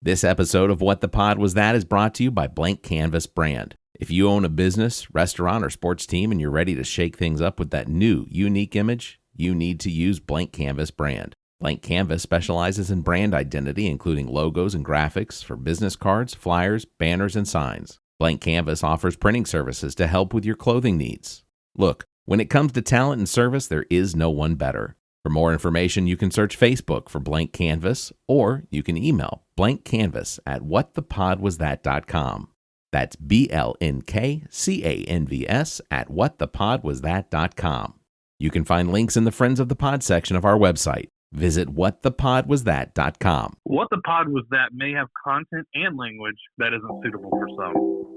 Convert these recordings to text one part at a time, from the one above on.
This episode of What the Pod Was That is brought to you by BLNK CANVS brand. If you own a business, restaurant, or sports team and you're ready to shake things up with that new, unique image, you need to use BLNK CANVS brand. BLNK CANVS specializes in brand identity, including logos and graphics for business cards, flyers, banners, and signs. BLNK CANVS offers printing services to help with your clothing needs. Look, when it comes to talent and service, there is no one better. For more information, you can search Facebook for BLNK CANVS, or you can email blankcanvas@whatthepodwasthat.com. That's BLNKCANVS@whatthepodwasthat.com. You can find links in the Friends of the Pod section of our website. Visit whatthepodwasthat.com. What the Pod Was That may have content and language that isn't suitable for some.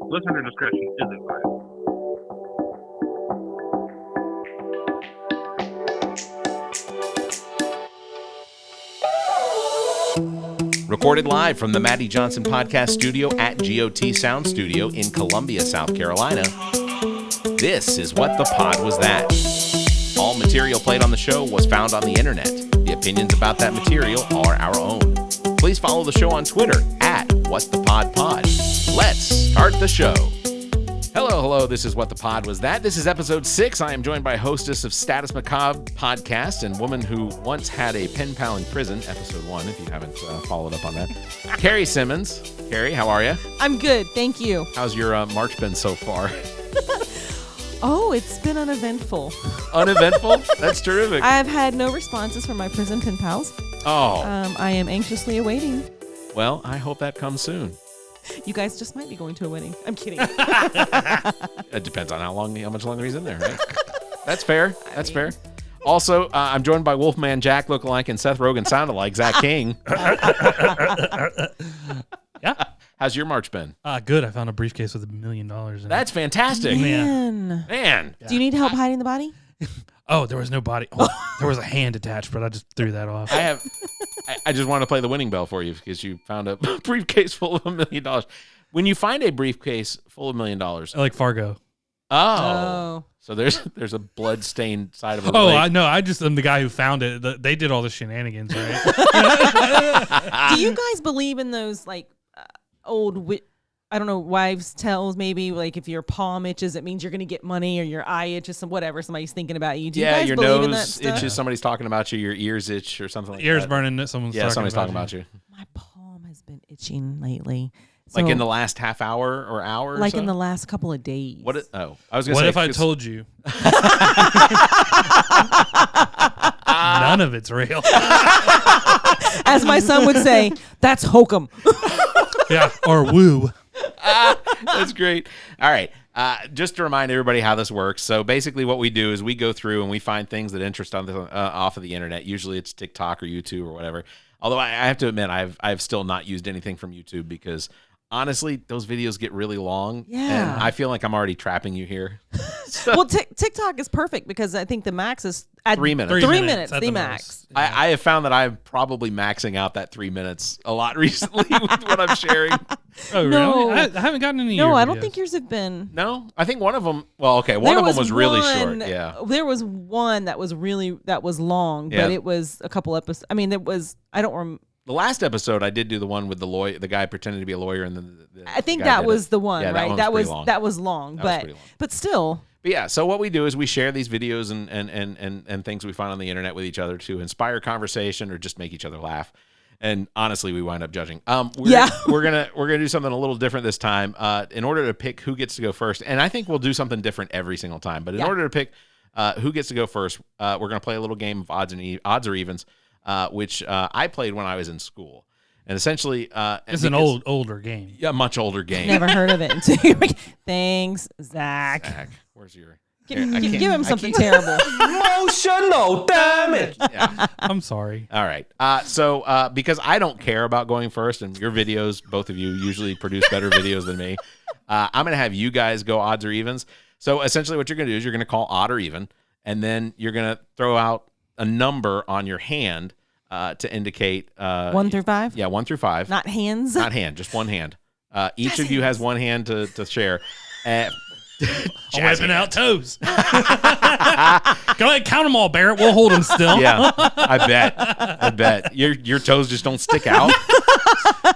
Listener discretion is advised. Recorded live from the Maddie Johnson Podcast Studio at GOT Sound Studio in Columbia, South Carolina, this is What the Pod Was That. All material played on the show was found on the internet. The opinions about that material are our own. Please follow the show on Twitter at WhatThePodPod. Let's start the show. Hello, this is What the Pod Was That. This is episode 6. I am joined by hostess of Status Macabre podcast and woman who once had a pen pal in prison, episode 1, if you haven't followed up on that. Cari Simmons. Cari, how are you? I'm good, thank you. How's your March been so far? Oh, it's been uneventful. Uneventful? That's terrific. I have had no responses from my prison pen pals. Oh. I am anxiously awaiting. Well, I hope that comes soon. You guys just might be going to a wedding. I'm kidding. It depends on how much longer he's in there, right? That's fair. Fair. Also, I'm joined by Wolfman Jack lookalike and Seth Rogen sound-alike, Zach King. Yeah. How's your March been? Good. I found a briefcase with $1 million in it. That's fantastic. Man. Yeah. Do you need help hiding the body? Oh, there was no body. Oh, there was a hand attached, but I just threw that off. I just want to play the winning bell for you because you found a briefcase full of $1 million. When you find a briefcase full of $1 million, I like Fargo. Oh. So there's a blood-stained side of a Oh, lake. I know. I just am the guy who found it. They did all the shenanigans, right? Do you guys believe in those like old I don't know, wives' tales maybe, like if your palm itches, it means you're going to get money, or your eye itches, whatever, somebody's thinking about you. Do you guys your believe in that nose stuff? itches, somebody's talking about you, your ears itch or something like Ears that. burning, somebody's talking about you. My palm has been itching lately. Like So, in the last half hour or hour like or so? in the last couple of days. I was going to say. What if I told you? None of it's real. As my son would say, that's hokum. Yeah, or woo. That's great. All right. Just to remind everybody how this works. So basically what we do is we go through and we find things that interest on off of the internet. Usually it's TikTok or YouTube or whatever. Although I have to admit, I've still not used anything from YouTube because honestly, those videos get really long. Yeah. And I feel like I'm already trapping you here. Well, TikTok is perfect because I think the max is at 3 minutes. 3 minutes, at the the max. most. I have found that I'm probably maxing out that 3 minutes a lot recently with what I'm sharing. Oh, No. really? I haven't gotten any. No, I don't think yours have been. No, I think one of them. Well, okay, one of them was really short. Yeah, There was one that was long, Yeah. but it was a couple episodes. I mean, it was. I don't remember. the last episode I did do the one with the guy pretending to be a lawyer, and then I think the guy that did was it. the one, Yeah, right? that was pretty long. That was long, That was but pretty long. but still. But yeah, so what we do is we share these videos and things we find on the internet with each other to inspire conversation or just make each other laugh. And honestly, we wind up judging. We're gonna do something a little different this time. In order to pick who gets to go first, and I think we'll do something different every single time. But in order to pick who gets to go first, we're gonna play a little game of odds or evens, which I played when I was in school. And essentially, It's an older game. yeah, much older game. Never heard of it until you're like, thanks, Zach. Zach, where's your? Give him something terrible. Emotional damage. Yeah. I'm sorry. All right. So because I don't care about going first, and your videos, both of you usually produce better videos than me, I'm going to have you guys go odds or evens. So essentially what you're going to do is you're going to call odd or even, and then you're going to throw out a number on your hand to indicate 1 through 5. Yeah, 1 through 5. Not hands. Not hand, just one hand. Each of you has one hand to share. I'm whipping out toes. Go ahead, count them all, Barrett. We'll hold them still. Yeah, I bet. Your toes just don't stick out.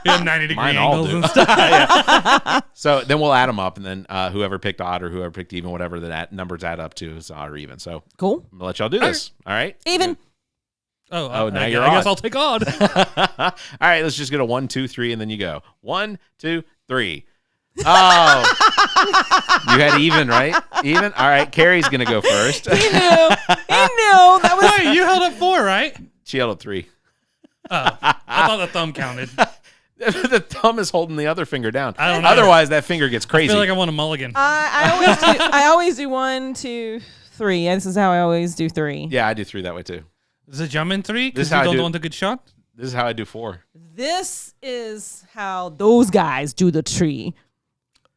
We have 90-degree Mine all angles do. and stuff. Yeah. So then we'll add them up, and then whoever picked odd or whoever picked even, whatever that numbers add up to is odd or even. So Cool. I'm gonna let y'all do this. All right. Even. Oh, now I you're guess odd. I'll take odd. All right. Let's just get a 1, 2, 3, and then you go 1, 2, 3. Oh, you had even, right? Even. All right. Carrie's gonna go first. He knew. He knew. That was. Wait, you held up 4, right? She held up 3. Oh, I thought the thumb counted. The thumb is holding the other finger down. I don't know. Otherwise, that finger gets I crazy. feel like I want a mulligan. I always do 1, 2, 3. This is how I always do 3. Yeah, I do 3 that way too. Is it jump in 3? This Because is you how I don't do- want a good shot? This is how I do 4. This is how those guys do the tree.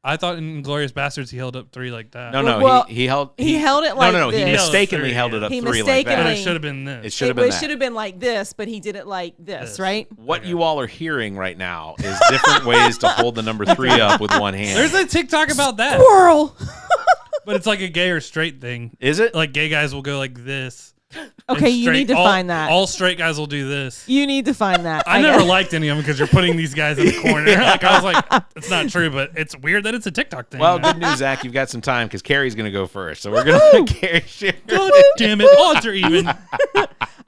I thought in Glorious Bastards he held up 3 like that. No, Well, he held he held it like no. He this. mistakenly He held held it up He 3 like But that. it should have been this. It should have been It that. should have been like this, but he did it like this, right? What you all are hearing right now is different ways to hold the number 3 up with one hand. There's a TikTok about that. Squirrel. But it's like a gay or straight thing. Is it? Like gay guys will go like this. Okay, and you need to all- find that. All straight guys will do this. You need to find that. I never guess. liked any of them because you're putting these guys in the corner. Like I was like, it's not true, but it's weird that it's a TikTok thing. Well, good news, Zach. You've got some time because Carrie's going to go first. So we're going to Carrie share. God damn it, odds are even.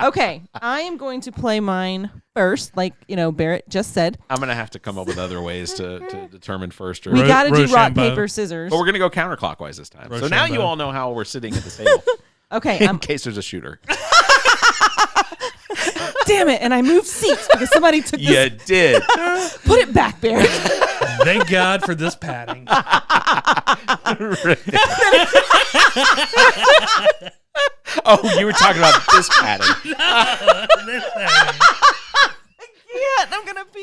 Okay, I am going to play mine first, like Barrett just said. I'm going to have to come up with other ways to determine first. Or We got to do rock, Rochambeau. paper, scissors. But we're going to go counterclockwise this time. So now you Rochambeau. all know how we're sitting at the table Okay, in case there's a shooter. damn it, and I moved seats because somebody took this. You did. Put it back, Barrett. Thank God for this padding. Oh, you were talking about this padding. This padding. Yeah, I'm gonna pee.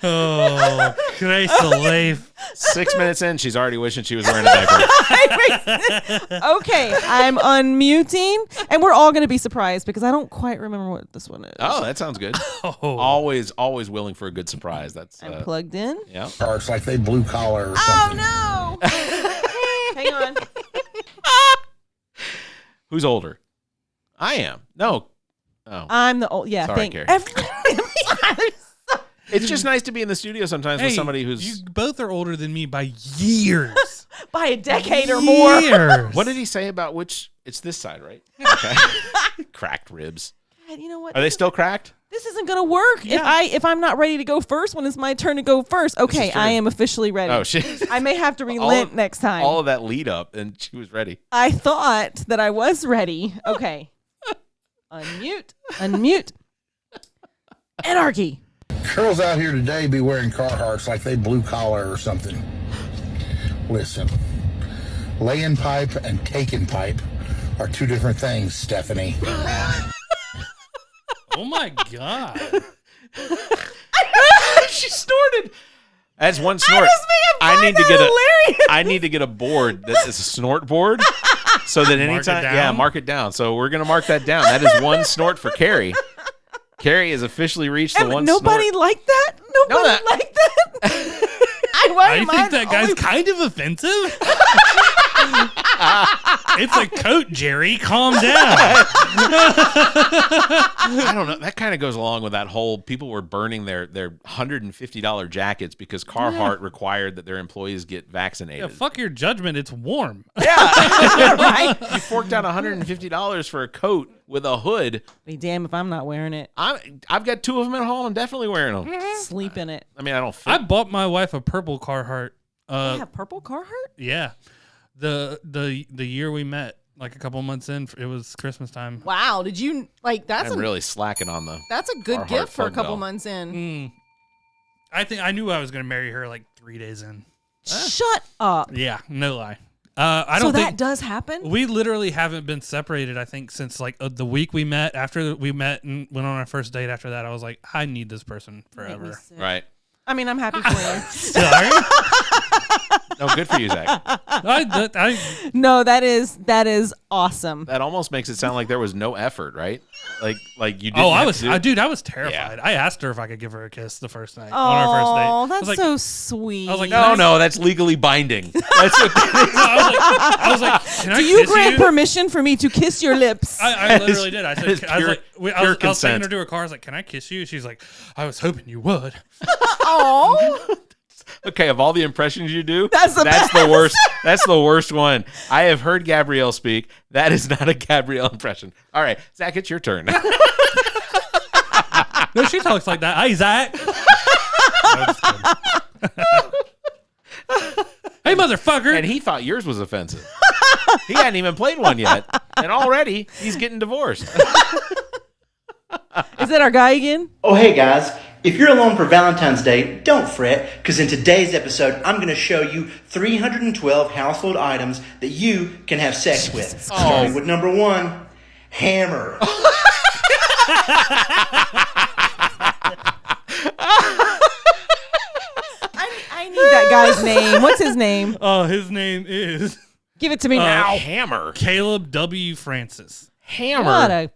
Oh, Christ alive. 6 minutes in, she's already wishing she was wearing a diaper. Okay, I'm unmuting, and we're all gonna be surprised because I don't quite remember what this one is. Oh, that sounds good. Oh. Always willing for a good surprise. That's I'm plugged in. yeah. Or it's like they blue collar or something. Oh no! Hang on. Who's older? I am. No. Oh. I'm the old. Yeah, Sorry, thank Cari. every- It's just nice to be in the studio sometimes with somebody who's. You both are older than me by years. by a decade or more. Years. What did he say about which? It's this side, right? Okay. Cracked ribs. God, you know what? Are they still cracked? This isn't gonna work if I'm not ready to go first when it's my turn to go first. Okay, true. I am officially ready. Oh shit! I may have to relent next time. All of that lead up, and she was ready. I thought that I was ready. Okay. Unmute. Anarchy. Girls out here today be wearing Carhartts like they blue collar or something. Listen, laying pipe and taking pipe are 2 different things, Stephanie. Oh my God. She snorted. That's one snort. I need to get a board that is a snort board, so that anytime, mark it down. So we're gonna mark that down. That is one snort for Cari. Cari has officially reached the one. Nobody snort. liked that. Nobody that- liked that. I think that guy's kind of offensive. It's a coat, Jerry. Calm down. I don't know. That kind of goes along with that whole people were burning their $150 jackets because Carhartt required that their employees get vaccinated. Yeah, fuck your judgment. It's warm. Right? You forked out $150 for a coat with a hood. Be damn if I'm not wearing it. I've got 2 of them at home. I'm definitely wearing them. Sleep in it. I mean, I don't fit. I bought my wife a purple Carhartt. They have purple Carhartt? Yeah. The year we met, like a couple months in, it was Christmas time. Wow. Did you that's I'm really slacking on the. that's a good Carhartt gift for a plug couple bell. months in. I think I knew I was going to marry her like 3 days in. Shut up. Yeah, no lie. I So don't that think does happen? we literally haven't been separated. I think since like the week we met. After we met and went on our first date. After that, I was like, I need this person Make me forever. sick. Right. I mean, I'm happy for you. Sorry. No, good for you, Zach. I No, that is awesome. That almost makes it sound like there was no effort, right? Like you didn't. Oh, I have was, to do- I was terrified. Yeah. I asked her if I could give her a kiss the first night Oh, on our first date. I was that's like, so sweet. I was like, No, that's legally binding. That's what I was like, can I do you kiss grant you? permission for me to kiss your lips? I literally did. I that is said, I was pure- like, pure I was taking consent. her to her car. I was like, can I kiss you? She's like, I was hoping you would. Oh, Okay, of all the impressions you do, That's the best. the worst. That's the worst one. I have heard Gabrielle speak. That is not a Gabrielle impression. All right, Zach, it's your turn. No, she talks like that. Hey, Zach. No, just kidding. Hey, motherfucker. And he thought yours was offensive. He hadn't even played one yet, and already he's getting divorced. is that our guy again? Oh, hey guys. If you're alone for Valentine's Day, don't fret, because in today's episode, I'm going to show you 312 household items that you can have sex with. Starting with number 1, hammer. I need that guy's name. What's his name? Oh, his name is Give it to me now. Hammer. Caleb W. Francis. Hammer. What a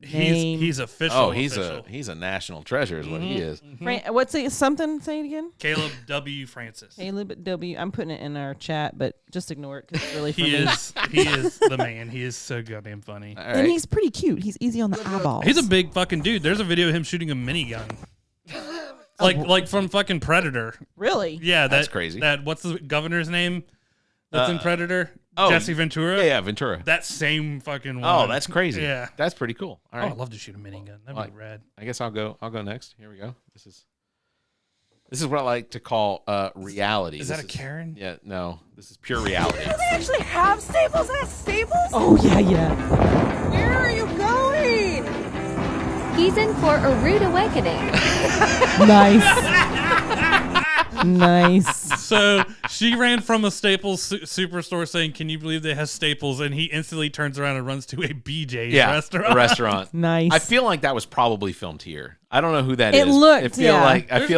name. He's official. Oh, he's official. a national treasure is what he is. What's it? Something? Say it again. Caleb W. Francis. Caleb W. I'm putting it in our chat, but just ignore it because it's really funny. He is the man. He is so goddamn funny. All And right. he's pretty cute. He's easy on the eyeballs. He's a big fucking dude. There's a video of him shooting a minigun. Like from fucking Predator. really. Yeah, That's crazy. That what's the governor's name? That's in Predator. oh, Jesse Ventura. Yeah, Ventura. That same fucking one. Oh, that's crazy. Yeah. That's pretty cool. All Oh, right. I'd love to shoot a minigun. That'd Like- be rad. I guess I'll go next. Here we go. This is what I like to call reality. Is This that a Karen? Yeah, no. This is pure reality. They actually have Staples at Staples? Oh yeah, yeah. Where are you going? He's in for a rude awakening. Nice. Nice. So she ran from a Staples superstore saying, "Can you believe they have Staples?" And he instantly turns around and runs to a BJ's Yeah, restaurant. a restaurant. Nice. I feel like that was probably filmed here. I don't know who that It is. looked, I feel yeah.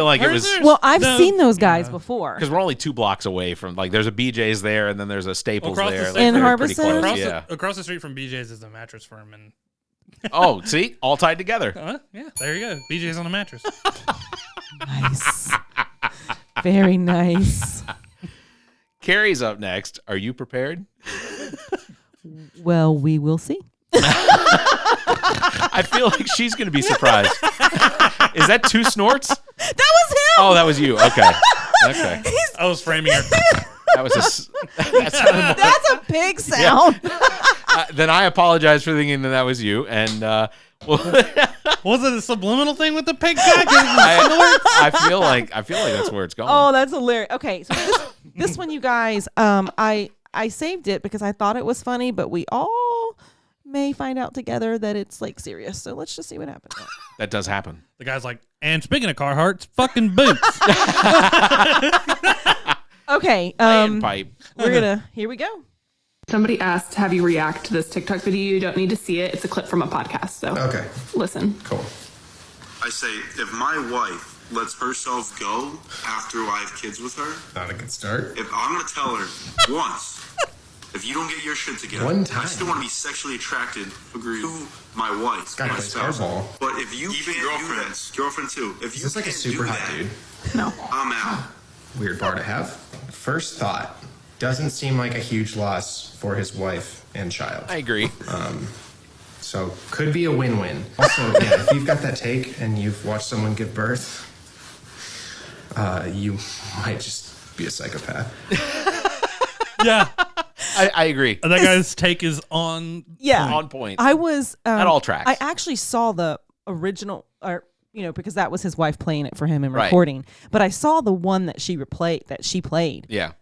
like it was Well, I've No. seen those guys before. because we're only 2 blocks away from there's a BJ's there and then there's a Staples Across the there. street. In they're Harbison? pretty close, Across, yeah. across the street from BJ's is the mattress firm, and Oh, see, all tied together. yeah, there you go. BJ's on a mattress. Nice. Very nice. Cari's up next. Are you prepared? Well, we will see. I feel like she's going to be surprised. Is that 2 snorts? That was him. Oh, that was you. Okay. Okay. I was framing her. That was that sounded more, That's a pig sound. then I apologize for thinking that was you. And well, Was it a subliminal thing with the pig guy? I feel like that's where it's going. Oh, that's hilarious. Okay, so this one, you guys, I saved it because I thought it was funny, but we all may find out together that it's like serious. So let's just see what happens. That does happen. The guy's like, and speaking of Carhartt's, fucking boots. Okay, Pipe. here we go. Somebody asked, have you react to this TikTok video? You don't need to see it. It's a clip from a podcast. So Okay, listen. cool. I say, if my wife lets herself go after I have kids with her, Not a good start. if I'm gonna tell her once, if you don't get your shit together, One time. I still want to be sexually attracted to my wife, Guy my plays spouse. hardball. But if you even girlfriends, girlfriend too, if Is you this like a can't super do hot that, dude? No. I'm out. Weird bar to have. First thought, doesn't seem like a huge loss for his wife and child. I agree. So could be a win-win. Also, yeah, if you've got that take and you've watched someone give birth, you might just be a psychopath. Yeah. I agree. That guy's take is on. Yeah, On point. I was At all tracks. I actually saw the original, or because that was his wife playing it for him and Right. recording. But I saw the one that she played, Yeah.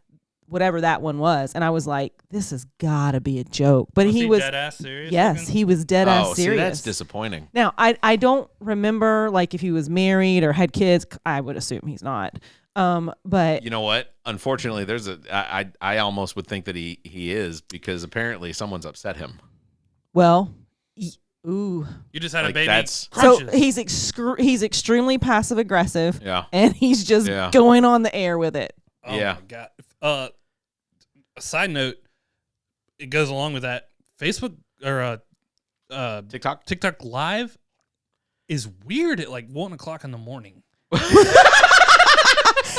whatever that one was, and I was like, "This has got to be a joke." But Was he he was dead ass serious Yes, looking? he was dead ass Oh, see, serious. that's disappointing. Now, I don't remember like if he was married or had kids. I would assume he's not. But You know what? Unfortunately, I almost would think that he is, because apparently someone's upset him. well, ooh. You just had a Like, baby. that's- So Crunches. he's extremely passive aggressive. Yeah. And he's just Yeah. going on the air with it. Oh Yeah. my god. A side note, it goes along with that. Facebook or TikTok Live is weird at like 1 o'clock in the morning.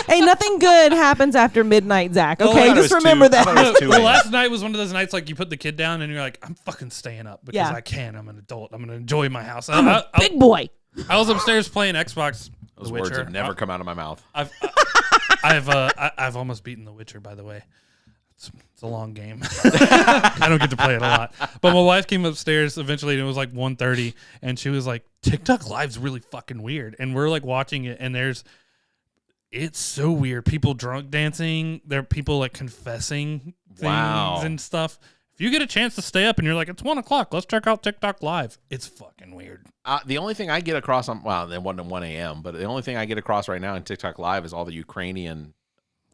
Hey, nothing good happens after midnight, Zach. Okay, just remember that. Well, last night was one of those nights like you put the kid down and you're like, I'm fucking staying up because I can. I'm an adult. I'm gonna enjoy my house. I'm a big boy. I was upstairs playing Xbox. Those words have never come out of my mouth. I've almost beaten The Witcher, by the way. It's a long game. I don't get to play it a lot. But my wife came upstairs eventually, and it was like 1:30, and she was like, TikTok Live's really fucking weird. And we're like watching it, and it's so weird. People drunk dancing. There are people like confessing things and stuff. If you get a chance to stay up and you're like, it's 1 o'clock, let's check out TikTok Live. It's fucking weird. The only thing I get across it wasn't 1 a.m., but the only thing I get across right now in TikTok Live is all the Ukrainian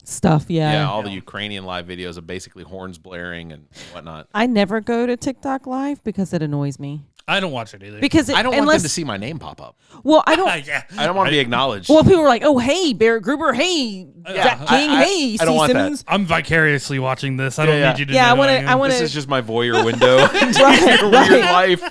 stuff. Yeah, all the Ukrainian live videos of basically horns blaring and whatnot. I never go to TikTok Live because it annoys me. I don't watch it either. Because I don't want them to see my name pop up. Well, I don't. I don't want to be acknowledged. Well, people are like, "Oh, hey, Barrett Gruber, hey, Zach King, hey, I don't want Simmons." that. I'm vicariously watching this. I don't need you to know. I want to. This is just my voyeur window into your weird life.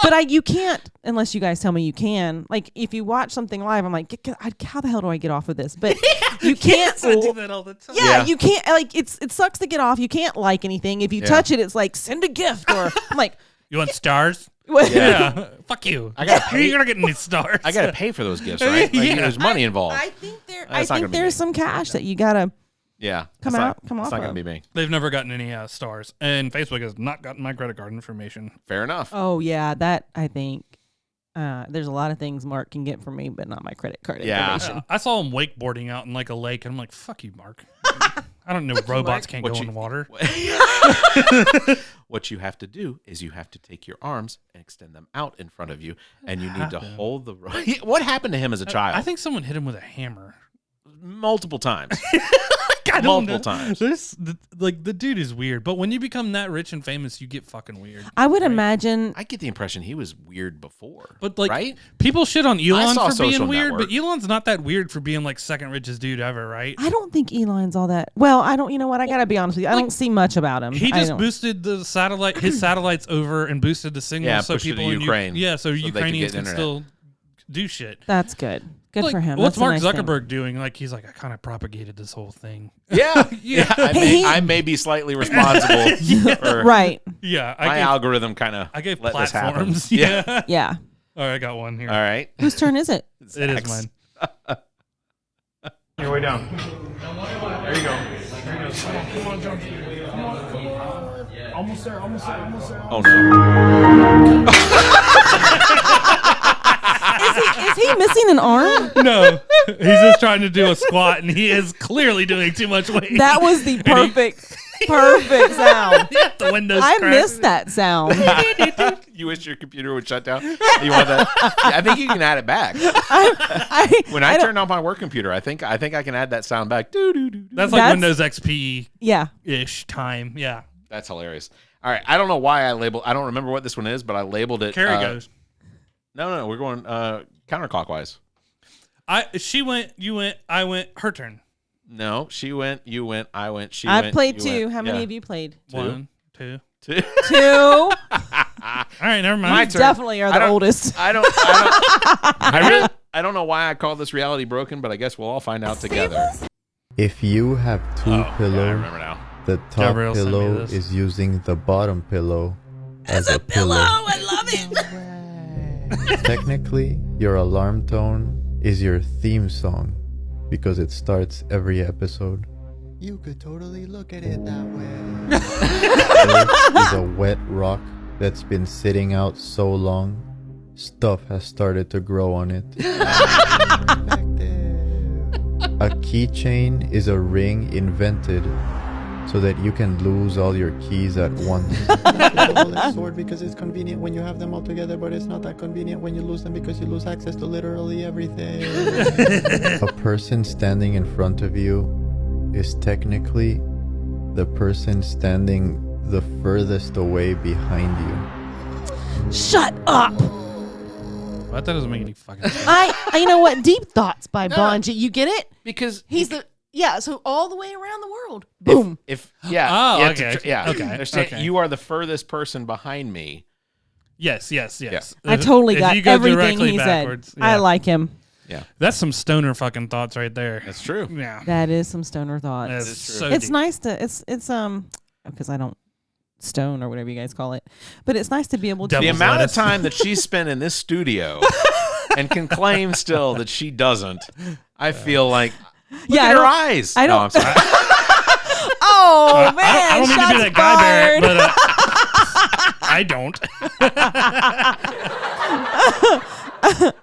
But you can't unless you guys tell me you can. Like if you watch something live, I'm like, how the hell do I get off of this? But you can't. I do that all the time. Yeah, you can't. Like it sucks to get off. You can't like anything. If you touch it, it's like send a gift or I'm like, you want stars? Yeah. Fuck you. I gotta pay. You're not getting these stars. I gotta pay for those gifts, right? Like, there's money involved. I think there's some cash that you gotta. Yeah, come off. It's not gonna be me. They've never gotten any stars, and Facebook has not gotten my credit card information. Fair enough. Oh yeah, that I think. There's a lot of things Mark can get from me, but not my credit card information. I saw him wakeboarding out in like a lake, and I'm like, "Fuck you, Mark." I don't know. Robots can't go in the water. What you have to do is you have to take your arms and extend them out in front of you, and you need to hold the. What happened to him as a child? I think someone hit him with a hammer multiple times. Multiple times. The dude is weird, but when you become that rich and famous, you get fucking weird. I would imagine. I get the impression he was weird before, but like, right? People shit on Elon for being Social weird, Network. but Elon's not that weird for being like second richest dude ever, right? I don't think Elon's all that. Well, I don't. You know what? I gotta be honest with you. I don't see much about him. He just boosted the satellite, his satellites over, and boosted the signal so people in Ukraine. So Ukrainians can still do shit. That's good. Good like, for him. What's That's Mark a nice Zuckerberg thing. doing? Like he's like, I kind of propagated this whole thing. Yeah. I may be slightly responsible for right. Yeah, my algorithm kind of. I gave let platforms. This happen. Yeah. All right, I got one here. All right. Whose turn is it? It is mine. Your way down. There you go. Come on, jump. Come on. Almost there. Oh no. Is he missing an arm? No, he's just trying to do a squat, and he is clearly doing too much weight. That was the perfect sound. Yeah, the windows. I cracked. missed that sound. You wish your computer would shut down. You want that? I think you can add it back. When I turn on my work computer, I think I can add that sound back. That's like Windows XP. Yeah. Ish time. Yeah. That's hilarious. All right. I don't know why I don't remember what this one is, but I labeled it. Cari goes. No. We're going counterclockwise. She went. You went. I went. Her turn. No, she went. You went. I went. She went. I've played you two. went. How many of you played? 1, 2. Two. All right, never mind. My turn. Definitely are the oldest. I don't know why I call this reality broken, but I guess we'll all find out together. If you have two pillows, I remember now. the top Gabrielle sent me pillow this. is using the bottom pillow as a pillow. I love it. Technically, your alarm tone is your theme song because it starts every episode. You could totally look at it that way. Earth is a wet rock that's been sitting out so long, stuff has started to grow on it. A keychain is a ring invented so that you can lose all your keys at once. It's sword because it's convenient when you have them all together, but it's not that convenient when you lose them because you lose access to literally everything. A person standing in front of you is technically the person standing the furthest away behind you. Shut up. Well, that doesn't make any fucking sense. You know what? Deep Thoughts by Bonji. You get it? Because he's the Yeah, so all the way around the world. Boom. If yeah. Oh, you have okay. to yeah. Okay. They're saying, Okay. you are the furthest person behind me. Yes. I totally If got you go everything directly he backwards, said. I like him. Yeah. That's some stoner fucking thoughts right there. That's true. Yeah. That is some stoner thoughts. That's so It's deep. nice to it's because I don't stone or whatever you guys call it, but it's nice to be able to. The amount of time that she's spent in this studio and can claim still that she doesn't, I feel like look at her eyes. I don't. No, I'm sorry. Oh man! I don't mean to be that guy, Barrett, but I don't.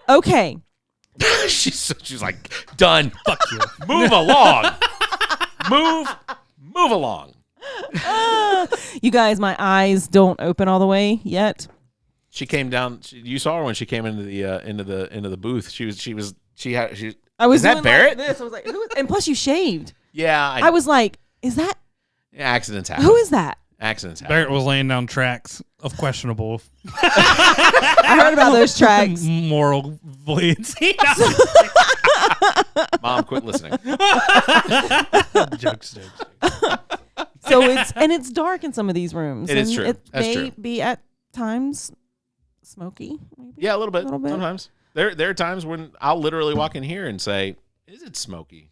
Okay. she's like, done. Fuck you. Move along. Move along. You guys, my eyes don't open all the way yet. She came down. You saw her when she came into the booth. She was. I was. Is that doing Barrett? Like this. I was like, who is, and plus you shaved. Yeah. I was like, is that? Accidents happen. Who is that? Accidents happen. Barrett was laying down tracks of questionable. I heard about those tracks. Moral buoyancy. Mom, quit listening. Jokes. So it's dark in some of these rooms. It is and true. It That's may true. be at times smoky. Maybe. Yeah, a little bit. Sometimes there are times when I'll literally walk in here and say, "Is it smoky,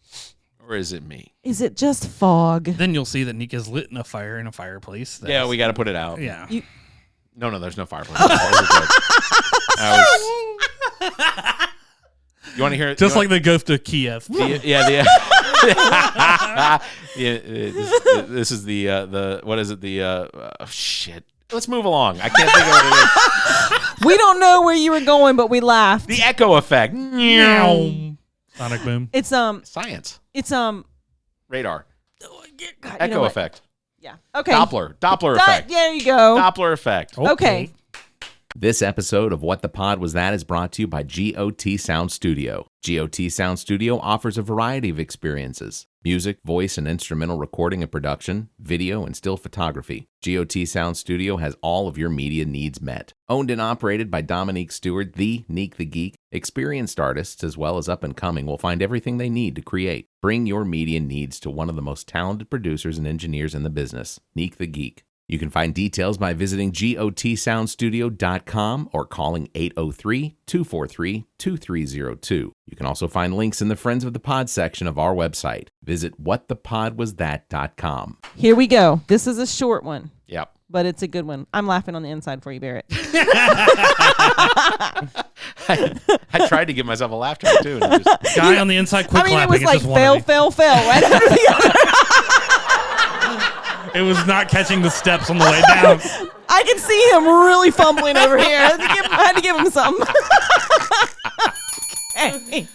or is it me?" Is it just fog? Then you'll see that Nika's lit in a fire in a fireplace. Yeah, we got to put it out. Yeah. No, there's no fireplace. You want to hear it? Just like the ghost of Kiev. Yeah. This is the what is it? Shit. Let's move along. I can't think of what it is. We don't know where you were going, but we laughed. The echo effect. Sonic boom. It's science. It's radar. God, Echo effect. Yeah. Okay. Doppler effect. There you go. Doppler effect. Okay. This episode of What the Pod Was That is brought to you by GOT Sound Studio. GOT Sound Studio offers a variety of experiences: music, voice and instrumental recording and production, video and still photography. GOT Sound Studio has all of your media needs met. Owned and operated by Dominique Stewart, the Neek the Geek, experienced artists as well as up-and-coming will find everything they need to create. Bring your media needs to one of the most talented producers and engineers in the business, Neek the Geek. You can find details by visiting gotsoundstudio.com or calling 803-243-2302. You can also find links in the Friends of the Pod section of our website. Visit whatthepodwasthat.com. Here we go. This is a short one. Yep. But it's a good one. I'm laughing on the inside for you, Barrett. I tried to give myself a laugh track too. And just, guy on the inside quick clapping. It was like fail, right under the other. It was not catching the steps on the way down. I can see him really fumbling over here. I had to give him something. Okay.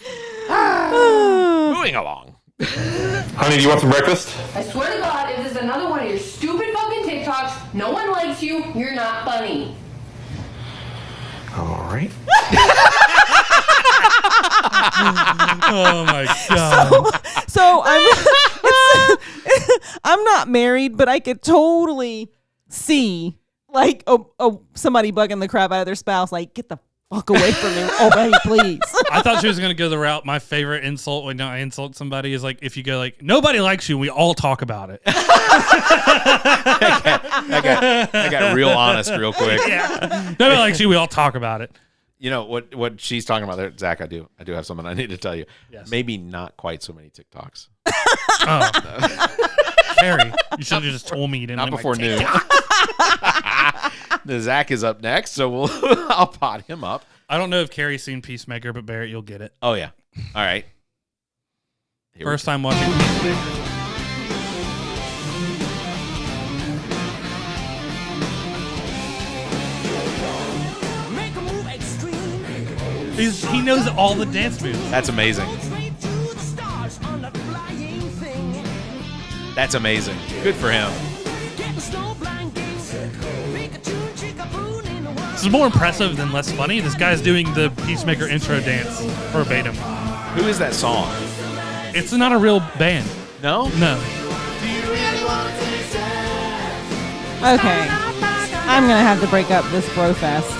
Moving along. Honey, do you want some breakfast? I swear to God, if this is another one of your stupid fucking TikToks, no one likes you, you're not funny. All right. Oh my God. So I'm not married, but I could totally see like somebody bugging the crap out of their spouse. Like, get the fuck away from me already, please. I thought she was going to go the route. My favorite insult when I insult somebody is like, if you go like, nobody likes you, we all talk about it. I got real honest real quick. Yeah. Nobody likes you, we all talk about it. You know what she's talking about there, Zach? I do have something I need to tell you. Yes. Maybe not quite so many TikToks. Oh. Cari, you should have just told me you didn't. Not like before my noon. The Zach is up next, so I'll pot him up. I don't know if Cari's seen Peacemaker, but Barrett, you'll get it. Oh yeah. All right. First time watching Peacemaker. He knows all the dance moves. That's amazing. That's amazing. Good for him. This is more impressive than less funny. This guy's doing the Peacemaker intro dance verbatim. Who is that song? It's not a real band. No? No. Okay. I'm going to have to break up this bro fest.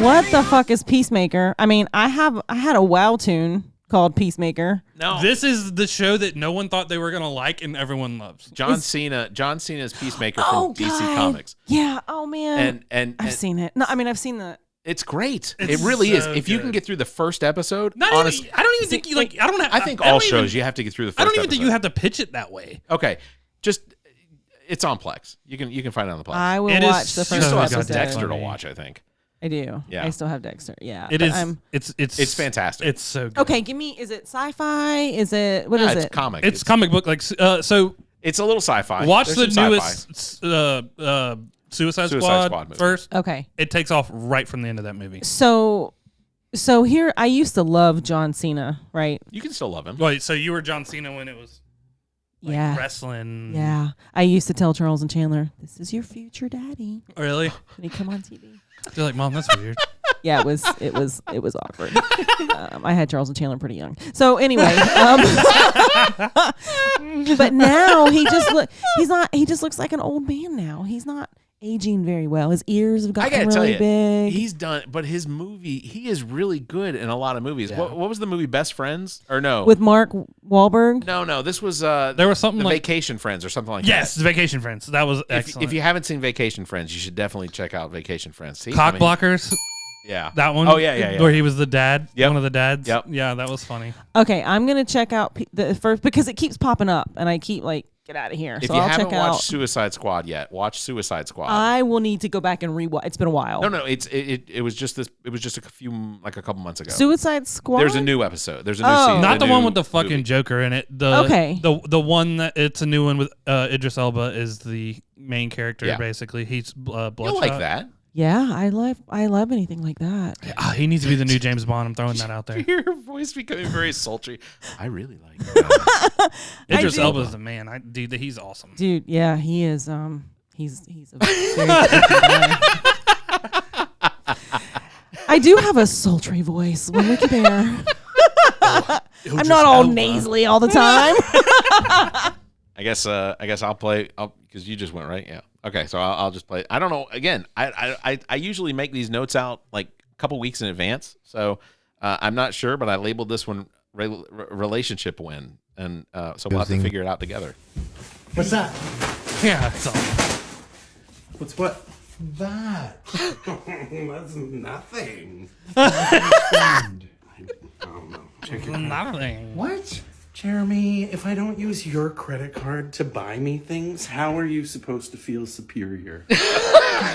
What the fuck is Peacemaker? I mean, I had a WoW tune called Peacemaker. No, This is the show that no one thought they were gonna like, and everyone loves. John Cena's Peacemaker from Oh, DC God. Comics. Yeah. Oh man. And I've seen it. No, I mean I've seen the. it's great. It's It really is. so If you can good. get through the first episode, Not honestly, even, I don't even think you like. I don't. I think I all don't shows even- you have to get through the first I don't even episode. think you have to pitch it that way. Okay, just it's on Plex. You can find it on the Plex. I will It is watch the You first still have some episode. Dexter to watch, I think. I do. Yeah. I still have Dexter. Yeah. It but is. It's fantastic. It's so good. Okay, give me. Is it sci-fi? Is it what Yeah, is it's it? comic. It's comic book like so. It's a little sci-fi. Watch There's the some newest Suicide Squad Squad movie. first. Okay. It takes off right from the end of that movie. So here I used to love John Cena, right? You can still love him. Wait, so you were John Cena when it was like Yeah. wrestling? Yeah. I used to tell Charles and Chandler, "This is your future daddy." Really? When he come on TV. They're like, Mom, that's weird. Yeah, it was awkward. I had Charles and Chandler pretty young. So anyway, but now he just looks like an old man now. He's not aging very well. His ears have I gotten gotta really tell you, big. he's done. But his movie, he is really good in a lot of movies. Yeah. What was the movie Best Friends? Or no? With Mark Wahlberg. No. This was There was something the like Vacation Friends or something like yes, that. Vacation Friends. That was excellent. If you haven't seen Vacation Friends, you should definitely check out Vacation Friends. See? Cock blockers. Yeah. That one. Oh yeah. Where he was the dad. Yep. One of the dads. Yep. Yeah, that was funny. Okay, I'm gonna check out the first because it keeps popping up, and I keep like, get out of here. If So you I'll haven't check watched out. Suicide Squad yet, watch Suicide Squad. I will need to go back and rewatch. It's been a while. No. It was just this. It was just a couple months ago. Suicide Squad. There's a new episode. There's a new Oh. season. Not the one new with the fucking movie. Joker in it. Okay. The one that it's a new one with Idris Elba is the main character. Yeah. Basically, he's Bloodshot. You'll like that. Yeah, I love anything like that. He needs to be the new James Bond. I'm throwing that out there. Your voice becoming very sultry. I really like that. Idris do. Elba's the man. Dude, he's awesome. Dude, yeah, he is. He's a very good guy. I do have a sultry voice. When Wicked Bear. I'm not all nasally all the time. I guess I'll play because you just went right. Yeah. Okay. So I'll just play. I don't know. Again, I usually make these notes out like a couple weeks in advance. So I'm not sure, but I labeled this one relationship win, and so we'll have to figure it out together. What's that? Yeah, that's all. What's what? That. That's nothing. Check your Nothing. What? Jeremy, if I don't use your credit card to buy me things, how are you supposed to feel superior?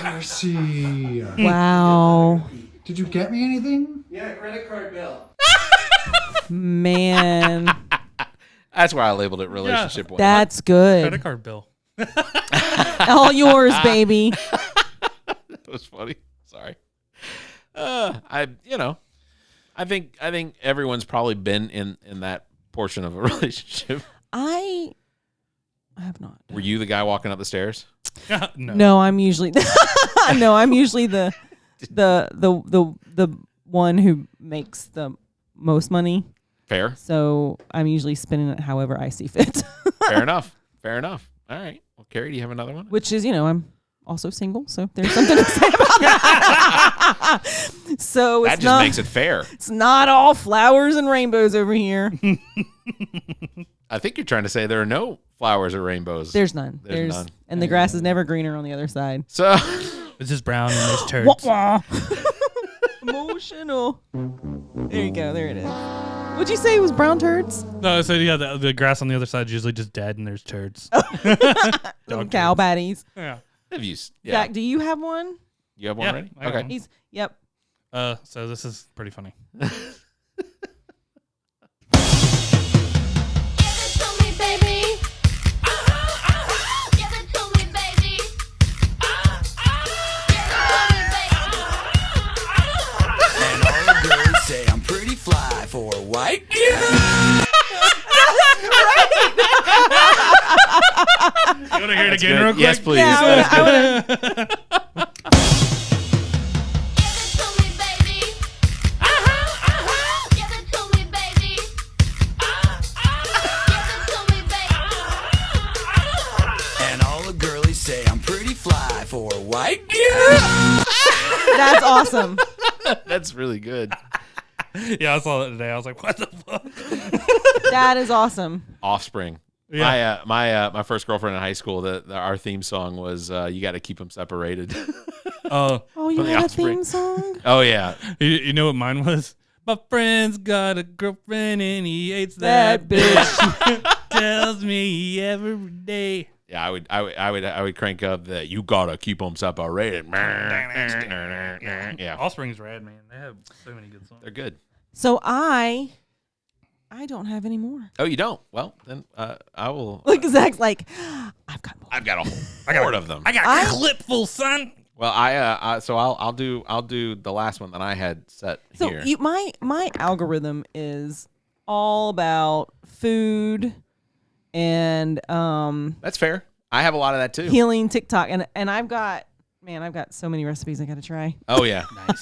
Mercy. Wow. Did you get me anything? Yeah, credit card bill. Man, That's why I labeled it relationship win. that's good. Credit card bill. All yours, baby. That was funny. Sorry. I think everyone's probably been in that portion of a relationship. I have not. Were you the guy walking up the stairs? No, I'm usually I'm usually the one who makes the most money. Fair. So I'm usually spending it however I see fit. Fair enough. Fair enough. All right. Well, Cari, do you have another one? Which is, I'm also single, so there's something to say about that. So That it's just makes it fair. It's not all flowers and rainbows over here. I think you're trying to say there are no flowers or rainbows. There's none. There's none. And the grass is never greener on the other side. So it's just brown and there's turds. Wah, wah. Emotional. There you go. There it is. What'd you say it was brown turds? No, so yeah, the grass on the other side is usually just dead and there's turds. Little cow patties. Yeah. Have you? Yeah. Jack, do you have one? You have one Yeah, ready? I got Okay. one. Yep. So this is pretty funny. And all the girls say I'm pretty fly for a white girl. You want to hear it That's again good. real quick? Yes, please. Yeah, That's I good. wanna- And all the girlies say I'm pretty fly for a white girl. That's awesome. That's really good. Yeah, I saw that today. I was like, what the fuck? That is awesome. Offspring. Yeah. My first girlfriend in high school, our theme song was "You Got to Keep Them Separated." Oh, you From the had a Offspring. theme song? Oh yeah. You know what mine was? My friend's got a girlfriend and he hates that bitch. Tells me every day. Yeah, I would crank up the "You Gotta Keep Them Separated." Yeah, Offspring's rad, man. They have so many good songs. they're good. So I don't have any more. Oh, you don't? Well, then I will. Look, Zach's like, I've got a horde of them. I got a clip full, son. Well, I'll do the last one that I had set So here. my algorithm is all about food and That's fair. I have a lot of that too. healing TikTok, and I've got so many recipes I got to try. Oh yeah, nice.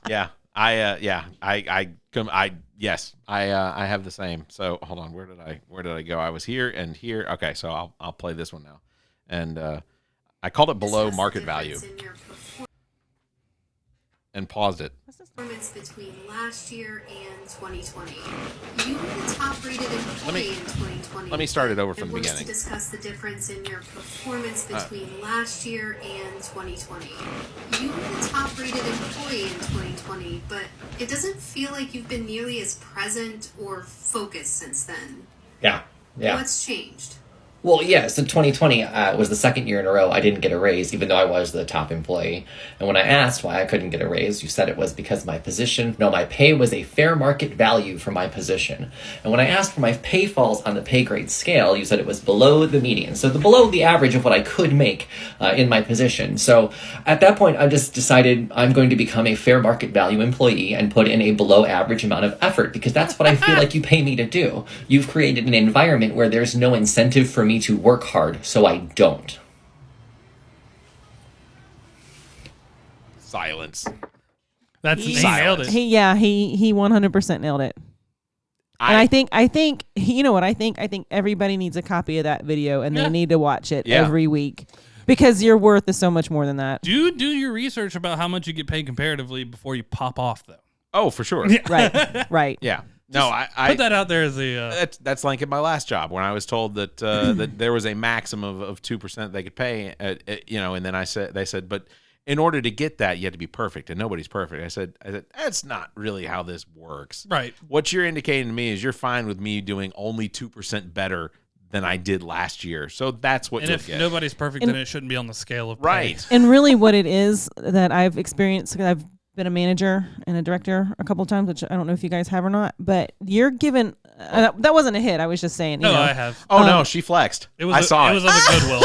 Yeah, I have the same. So hold on, where did I go? I was here and here. Okay, so I'll play this one now, and I called it below market value, and paused it. Performance between last year and 2020. You were the top rated employee in 2020. Let me start it over from the and beginning. To discuss the difference in your performance between last year and 2020. You were the top rated employee in 2020, but it doesn't feel like you've been nearly as present or focused since then. Yeah. What's changed? Well, yeah, so 2020 was the second year in a row I didn't get a raise, even though I was the top employee. And when I asked why I couldn't get a raise, you said it was because my pay was a fair market value for my position. And when I asked where my pay falls on the pay grade scale, you said it was below the median, so below the average of what I could make in my position. So at that point, I just decided I'm going to become a fair market value employee and put in a below average amount of effort, because that's what I feel like you pay me to do. You've created an environment where there's no incentive for me to work hard, so I don't. Silence. He nailed it. He 100% nailed it. And I think you know what I think? I think everybody needs a copy of that video, and they need to watch it every week, because your worth is so much more than that. Do your research about how much you get paid comparatively before you pop off, though. Oh, for sure. Right. Yeah. No, I put that out there as a. That's like at my last job when I was told that that there was a maximum of 2% they could pay. And then they said, but in order to get that, you had to be perfect, and nobody's perfect. I said that's not really how this works. Right. What you're indicating to me is you're fine with me doing only 2% better than I did last year. So that's what you'll if get. Nobody's perfect, then it shouldn't be on the scale of pay. Right. And really, what it is that I've experienced, because I've been a manager and a director a couple of times, which I don't know if you guys have or not, but you're given that wasn't a hit. I was just saying. No, I have. Oh no, she flexed. I saw it. It was on the Goodwill.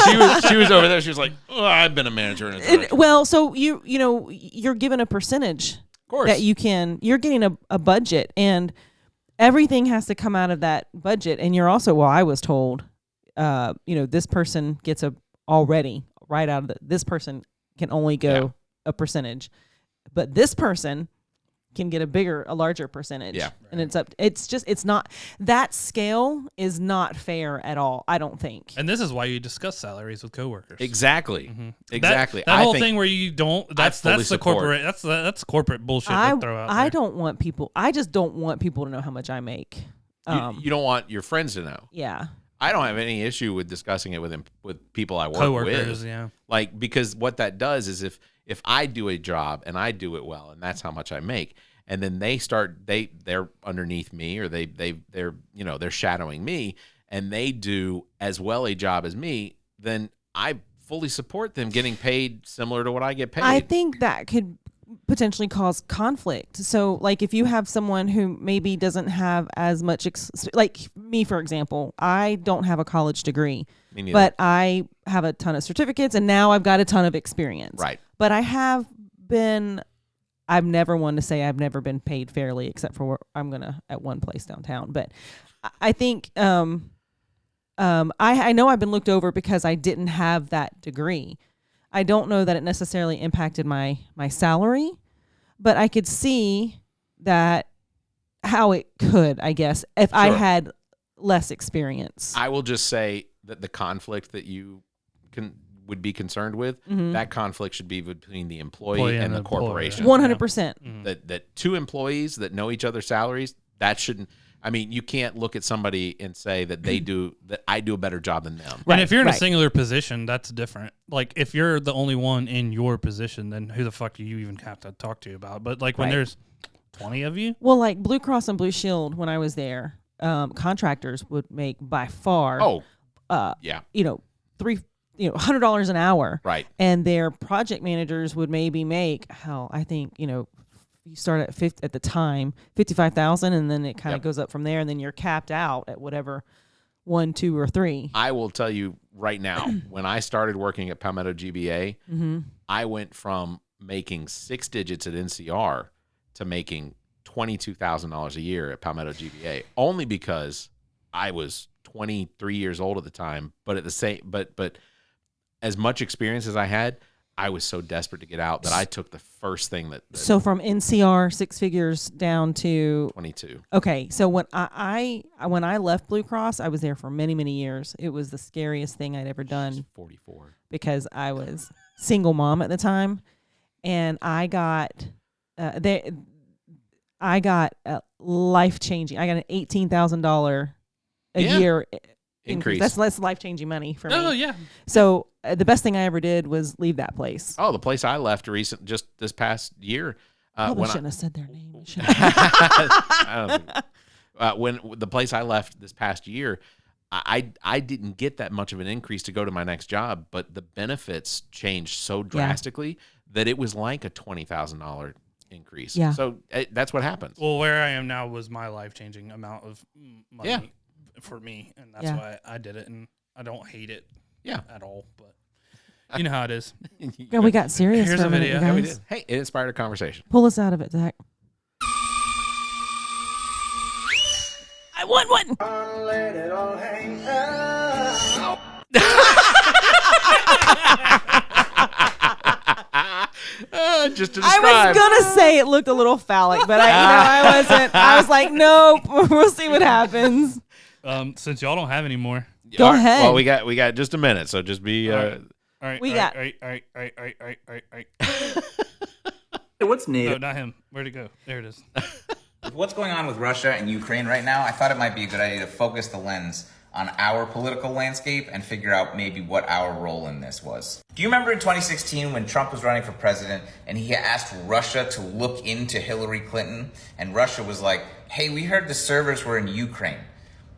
She was over there. She was like, oh, I've been a manager. And a director. Well, so you're given a percentage that you're getting a budget, and everything has to come out of that budget. And you're also, I was told, this person gets already right out of this person can only go a percentage, but this person can get a larger percentage. Yeah. And it's not, that scale is not fair at all, I don't think. And this is why you discuss salaries with coworkers. Exactly. Mm-hmm. Exactly. That whole thing where you don't, that's the support. corporate, that's corporate bullshit to throw out there. I just don't want people to know how much I make. You don't want your friends to know. Yeah. I don't have any issue with discussing it with people I work Coworkers, with. yeah. Like, because what that does is if I do a job and I do it well, and that's how much I make, and then they're underneath me, or they're shadowing me, and they do as well a job as me, then I fully support them getting paid similar to what I get paid. I think that could potentially cause conflict. So like if you have someone who maybe doesn't have as much like me, for example, I don't have a college degree, Me neither. but I have a ton of certificates, and now I've got a ton of experience. Right. But I've never wanted to say I've never been paid fairly, except for where I'm gonna at one place downtown. But I think I know I've been looked over because I didn't have that degree. I don't know that it necessarily impacted my salary, but I could see that how it could, I guess, if I had less experience. I will just say that the conflict that you would be concerned with, Mhm. that conflict should be between the employee and the corporation. 100%. That two employees that know each other's salaries, that shouldn't. I mean, you can't look at somebody and say that I do a better job than them. And if you're in a singular position, that's different. Like if you're the only one in your position, then who the fuck do you even have to talk to about? But like when there's 20 of you, Well, like Blue Cross and Blue Shield, when I was there, contractors would make by far, yeah, $100 an hour, right? And their project managers would maybe make I think you start at 50 at the time, 55,000, and then it kind of goes up from there, and then you're capped out at whatever 1, 2, or 3. I will tell you right now, when I started working at Palmetto GBA, I went from making 6 digits at NCR to making $22,000 a year at Palmetto GBA, only because I was 23 years old at the time. But but as much experience as I had, I was so desperate to get out that I took the first thing that So from NCR 6 figures down to 22. Okay, so when I left Blue Cross, I was there for many, many years. It was the scariest thing I'd ever done. 44. Because I was single mom at the time, and I got life changing. I got an $18,000 a year increase. That's life changing money for me. Oh yeah. So the best thing I ever did was leave that place. Oh, the place I left just this past year. Probably shouldn't have said their name. When the place I left this past year, I didn't get that much of an increase to go to my next job, but the benefits changed so drastically that it was like a $20,000 increase. Yeah. So that's what happens. Well, where I am now was my life-changing amount of money for me, and that's why I did it, and I don't hate it at all, but you know how it is. Yeah, we got serious. Here's for a minute, video. you Yeah, we guys. did. Hey, it inspired a conversation. Pull us out of it, Zach. I want one. Just to I describe. was gonna say it looked a little phallic, but I wasn't. I was like, nope. We'll see what happens. Since y'all don't have any more, Go ahead. Well, we got just a minute, so just be. all right. We all got- right. All right. Hey, what's needed? No, not him. Where'd it go? There it is. With what's going on with Russia and Ukraine right now, I thought it might be a good idea to focus the lens on our political landscape and figure out maybe what our role in this was. Do you remember in 2016 when Trump was running for president and he asked Russia to look into Hillary Clinton? And Russia was like, hey, we heard the servers were in Ukraine.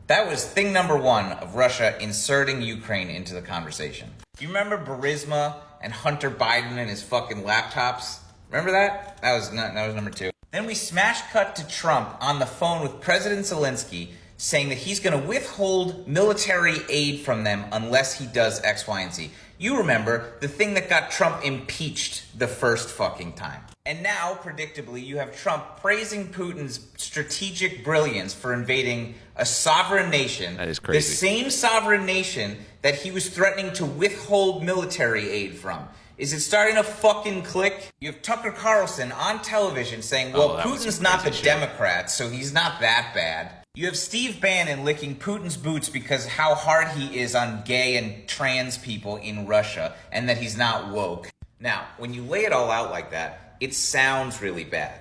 That was thing number one of Russia inserting Ukraine into the conversation. Do you remember Burisma and Hunter Biden and his fucking laptops? Remember that? That was number two. Then we smash cut to Trump on the phone with President Zelensky saying that he's going to withhold military aid from them unless he does X, Y, and Z. You remember the thing that got Trump impeached the first fucking time. And now, predictably, you have Trump praising Putin's strategic brilliance for invading a sovereign nation. That is crazy. The same sovereign nation that he was threatening to withhold military aid from. Is it starting to fucking click? You have Tucker Carlson on television saying, well, that was Putin's some not the crazy shit. Democrat, so he's not that bad. You have Steve Bannon licking Putin's boots because how hard he is on gay and trans people in Russia, and that he's not woke. Now, when you lay it all out like that, it sounds really bad.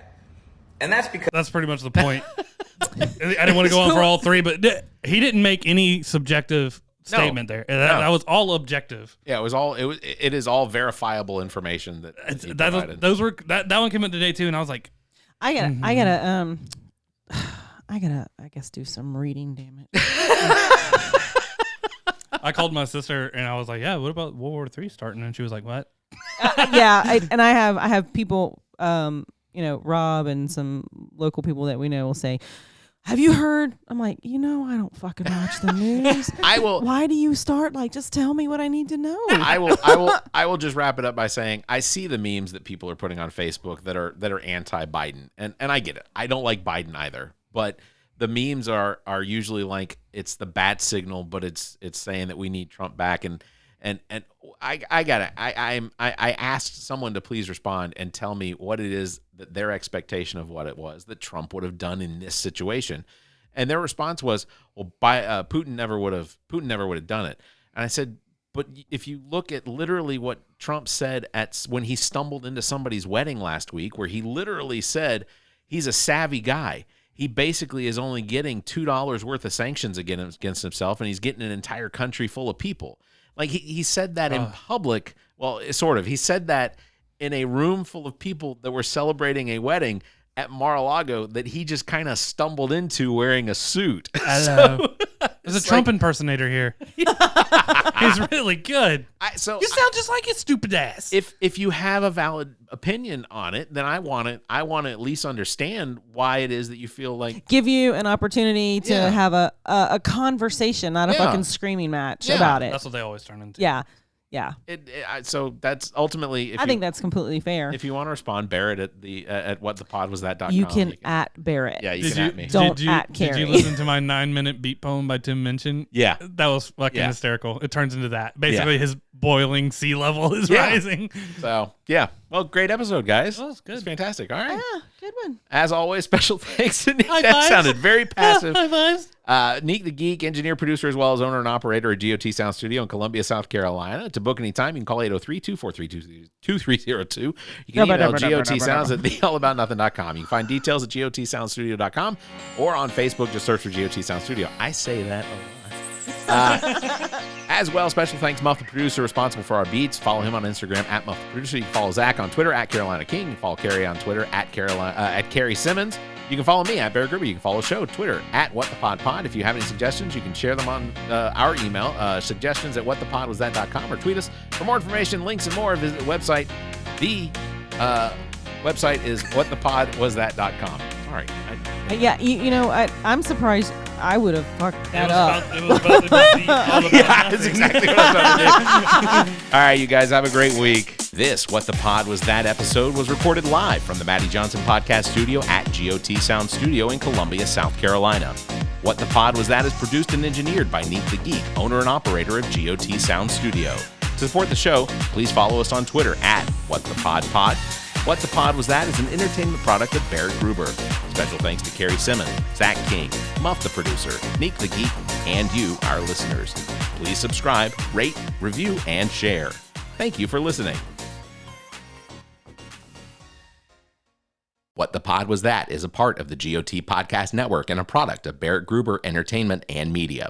And that's because... That's pretty much the point. I didn't want to go on for all three, but he didn't make any subjective statement there. That was all objective. Yeah, it is all verifiable information that he provided. That one came up today too, and I was like, I guess do some reading. Damn it. I called my sister and I was like, yeah, what about World War III starting? And she was like, what? I have people, Rob and some local people that we know will say, have you heard? I'm like, I don't fucking watch the news. I will. Why do you start? Like, just tell me what I need to know. I will just wrap it up by saying I see the memes that people are putting on Facebook that are anti-Biden, and I get it. I don't like Biden either, but the memes are usually like it's the bat signal, but it's saying that we need Trump back, and I asked someone to please respond and tell me what it is that their expectation of what it was that Trump would have done in this situation, and their response was, "Well, Putin never would have done it." And I said, But if you look at literally what Trump said when he stumbled into somebody's wedding last week, where he literally said he's a savvy guy. He basically is only getting $2 worth of sanctions against himself, and he's getting an entire country full of people. Like he said that in public. Well, sort of. He said that in a room full of people that were celebrating a wedding at Mar-a-Lago that he just kind of stumbled into wearing a suit. Hello. There's a Trump impersonator here. He's really good. You sound just like his stupid ass. If you have a valid opinion on it, then I want to at least understand why it is that you feel like give you an opportunity to have a conversation, not a fucking screaming match about it. That's what they always turn into. Yeah. Yeah. So that's ultimately. I think that's completely fair. If you want to respond, Barrett at whatthepodwasthat.com. You can at Barrett. Yeah, you can at me. Don't at Cari. Did you listen to my 9-minute beat poem by Tim Minchin? Yeah. That was fucking hysterical. It turns into that. Basically, his boiling sea level is rising. So, yeah. Well, great episode, guys. That was good. It's fantastic. All right. Yeah, good one. As always, special thanks to Nick. High That fives. sounded very passive. High fives. Neek the Geek, engineer, producer, as well as owner and operator at GOT Sound Studio in Columbia, South Carolina. To book any time, you can call 803-243-2302. You can email gotsounds@theallaboutnothing.com. You can find details at gotsoundstudio.com or on Facebook. Just search for GOT Sound Studio. I say that a lot. As well, special thanks Muff the producer, responsible for our beats. Follow him on Instagram at Muff the producer. You can follow Zach on Twitter at Carolina King. You can follow Cari on Twitter at Cari Simmons. You can follow me at Barrett Gruber. You can follow the show Twitter at WhatThePodPod. If you have any suggestions, you can share them on our email, suggestions@whatthepodwasthat.com, or tweet us. For more information, links, and more, visit the website. The website is whatthepodwasthat.com. Sorry. I'm surprised I would have fucked that up. It was about to be all about Yeah, that's exactly what I was about to do. All right, you guys have a great week. This What the Pod Was That episode was recorded live from the Maddie Johnson Podcast Studio at GOT Sound Studio in Columbia, South Carolina. What the Pod Was That is produced and engineered by Neek the Geek, owner and operator of GOT Sound Studio. To support the show, please follow us on Twitter at WhatThePodPod. What the Pod Was That is an entertainment product of Barrett Gruber. Special thanks to Cari Simmons, Zach King, Muff the producer, Neek the Geek, and you, our listeners. Please subscribe, rate, review, and share. Thank you for listening. What the Pod Was That is a part of the GOT Podcast Network and a product of Barrett Gruber Entertainment and Media.